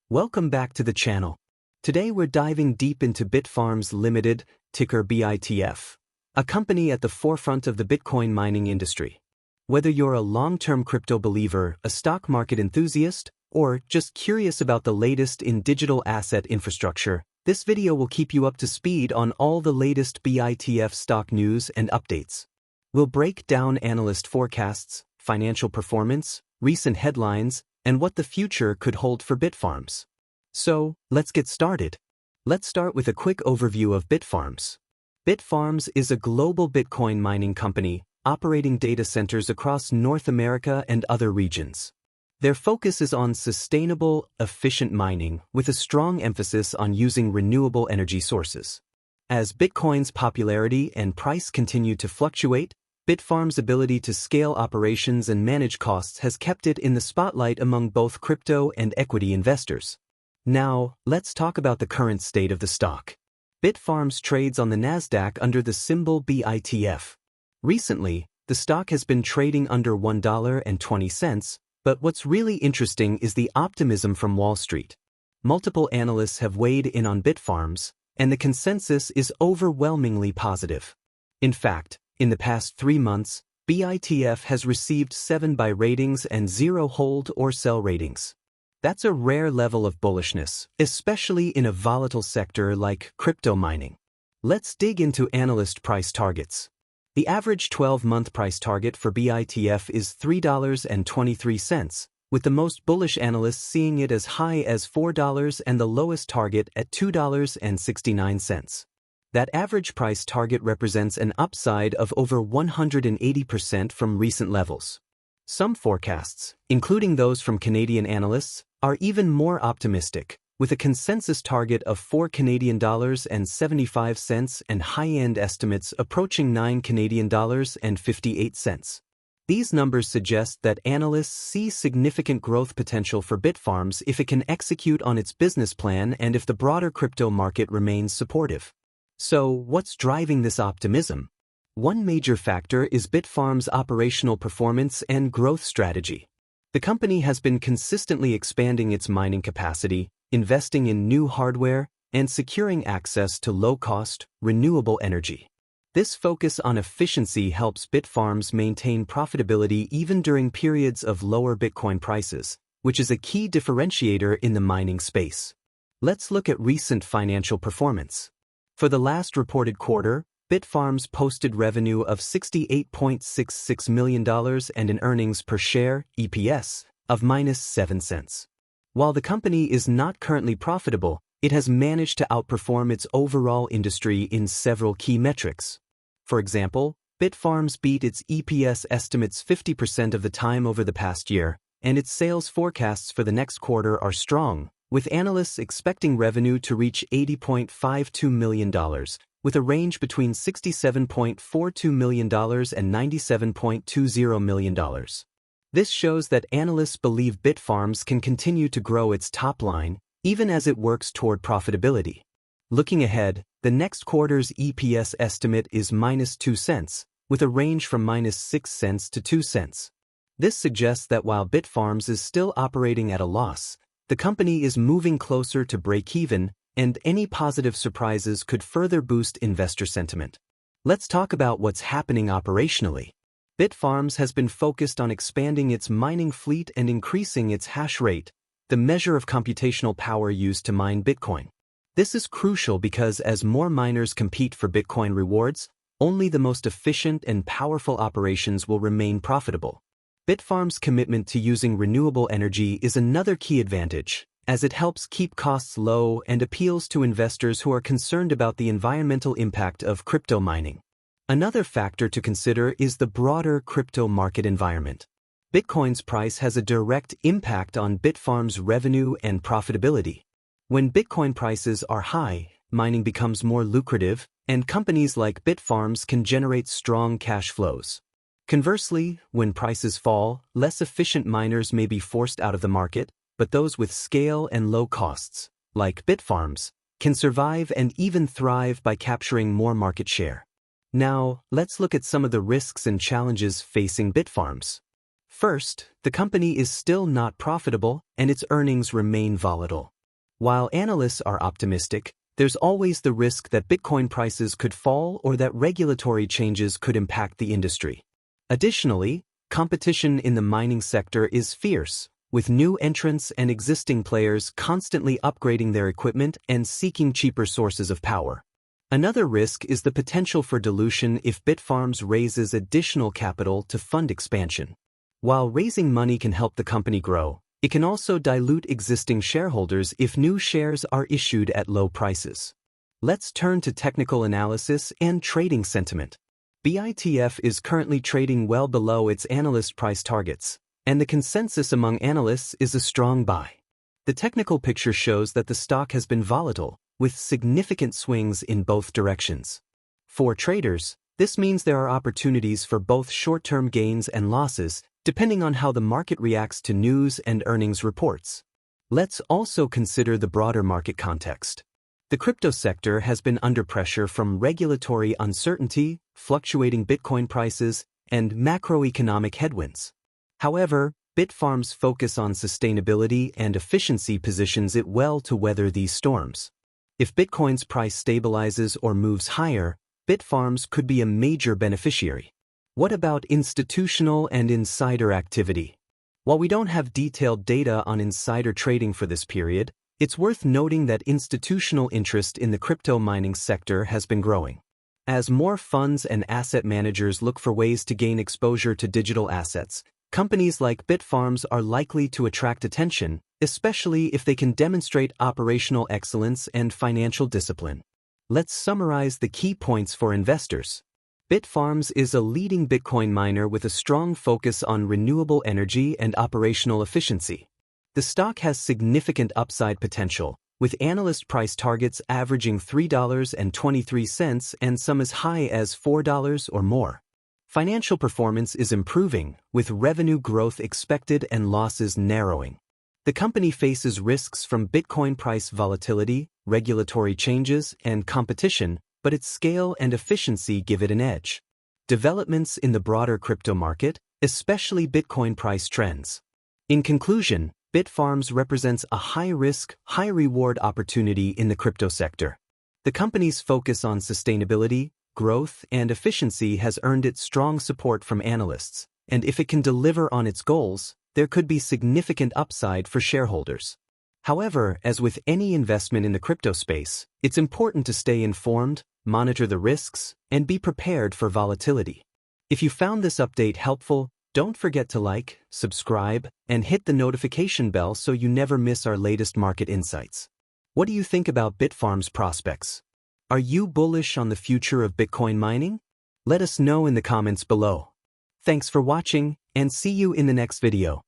Welcome back to the channel. Today we're diving deep into Bitfarms Limited, ticker BITF, a company at the forefront of the Bitcoin mining industry. Whether you're a long-term crypto believer, a stock market enthusiast, or just curious about the latest in digital asset infrastructure, this video will keep you up to speed on all the latest BITF stock news and updates. We'll break down analyst forecasts, financial performance, recent headlines, and what the future could hold for Bitfarms. So, let's get started. Let's start with a quick overview of Bitfarms. Bitfarms is a global Bitcoin mining company operating data centers across North America and other regions. Their focus is on sustainable, efficient mining with a strong emphasis on using renewable energy sources. As Bitcoin's popularity and price continue to fluctuate, Bitfarms' ability to scale operations and manage costs has kept it in the spotlight among both crypto and equity investors. Now, let's talk about the current state of the stock. Bitfarms trades on the Nasdaq under the symbol BITF. Recently, the stock has been trading under $1.20, but what's really interesting is the optimism from Wall Street. Multiple analysts have weighed in on Bitfarms, and the consensus is overwhelmingly positive. In fact, in the past 3 months, BITF has received 7 buy ratings and 0 hold or sell ratings. That's a rare level of bullishness, especially in a volatile sector like crypto mining. Let's dig into analyst price targets. The average 12-month price target for BITF is $3.23, with the most bullish analysts seeing it as high as $4 and the lowest target at $2.69. That average price target represents an upside of over 180% from recent levels. Some forecasts, including those from Canadian analysts, are even more optimistic, with a consensus target of $4.75 and high-end estimates approaching $9.58. These numbers suggest that analysts see significant growth potential for Bitfarms if it can execute on its business plan and if the broader crypto market remains supportive. So, what's driving this optimism? One major factor is Bitfarms' operational performance and growth strategy. The company has been consistently expanding its mining capacity, investing in new hardware, and securing access to low-cost, renewable energy. This focus on efficiency helps Bitfarms maintain profitability even during periods of lower Bitcoin prices, which is a key differentiator in the mining space. Let's look at recent financial performance. For the last reported quarter, Bitfarms posted revenue of $68.66 million and an earnings per share, EPS, of -7 cents. While the company is not currently profitable, it has managed to outperform its overall industry in several key metrics. For example, Bitfarms beat its EPS estimates 50% of the time over the past year, and its sales forecasts for the next quarter are strong, with analysts expecting revenue to reach $80.52 million, with a range between $67.42 million and $97.20 million. This shows that analysts believe Bitfarms can continue to grow its top line, even as it works toward profitability. Looking ahead, the next quarter's EPS estimate is -2 cents, with a range from -6 cents to 2 cents. This suggests that while Bitfarms is still operating at a loss, the company is moving closer to break-even, and any positive surprises could further boost investor sentiment. Let's talk about what's happening operationally. Bitfarms has been focused on expanding its mining fleet and increasing its hash rate, the measure of computational power used to mine Bitcoin. This is crucial because as more miners compete for Bitcoin rewards, only the most efficient and powerful operations will remain profitable. Bitfarms' commitment to using renewable energy is another key advantage, as it helps keep costs low and appeals to investors who are concerned about the environmental impact of crypto mining. Another factor to consider is the broader crypto market environment. Bitcoin's price has a direct impact on Bitfarms' revenue and profitability. When Bitcoin prices are high, mining becomes more lucrative, and companies like Bitfarms can generate strong cash flows. Conversely, when prices fall, less efficient miners may be forced out of the market, but those with scale and low costs, like Bitfarms, can survive and even thrive by capturing more market share. Now, let's look at some of the risks and challenges facing Bitfarms. First, the company is still not profitable and its earnings remain volatile. While analysts are optimistic, there's always the risk that Bitcoin prices could fall or that regulatory changes could impact the industry. Additionally, competition in the mining sector is fierce, with new entrants and existing players constantly upgrading their equipment and seeking cheaper sources of power. Another risk is the potential for dilution if Bitfarms raises additional capital to fund expansion. While raising money can help the company grow, it can also dilute existing shareholders if new shares are issued at low prices. Let's turn to technical analysis and trading sentiment. BITF is currently trading well below its analyst price targets, and the consensus among analysts is a strong buy. The technical picture shows that the stock has been volatile, with significant swings in both directions. For traders, this means there are opportunities for both short-term gains and losses, depending on how the market reacts to news and earnings reports. Let's also consider the broader market context. The crypto sector has been under pressure from regulatory uncertainty, fluctuating Bitcoin prices, and macroeconomic headwinds. However, Bitfarms' focus on sustainability and efficiency positions it well to weather these storms. If Bitcoin's price stabilizes or moves higher, Bitfarms could be a major beneficiary. What about institutional and insider activity? While we don't have detailed data on insider trading for this period, it's worth noting that institutional interest in the crypto mining sector has been growing. As more funds and asset managers look for ways to gain exposure to digital assets, companies like Bitfarms are likely to attract attention, especially if they can demonstrate operational excellence and financial discipline. Let's summarize the key points for investors. Bitfarms is a leading Bitcoin miner with a strong focus on renewable energy and operational efficiency. The stock has significant upside potential, with analyst price targets averaging $3.23 and some as high as $4 or more. Financial performance is improving, with revenue growth expected and losses narrowing. The company faces risks from Bitcoin price volatility, regulatory changes, and competition, but its scale and efficiency give it an edge. Developments in the broader crypto market, especially Bitcoin price trends. In conclusion, Bitfarms represents a high-risk, high-reward opportunity in the crypto sector. The company's focus on sustainability, growth, and efficiency has earned it strong support from analysts, and if it can deliver on its goals, there could be significant upside for shareholders. However, as with any investment in the crypto space, it's important to stay informed, monitor the risks, and be prepared for volatility. If you found this update helpful, don't forget to like, subscribe, and hit the notification bell so you never miss our latest market insights. What do you think about Bitfarms' prospects? Are you bullish on the future of Bitcoin mining? Let us know in the comments below. Thanks for watching, and see you in the next video.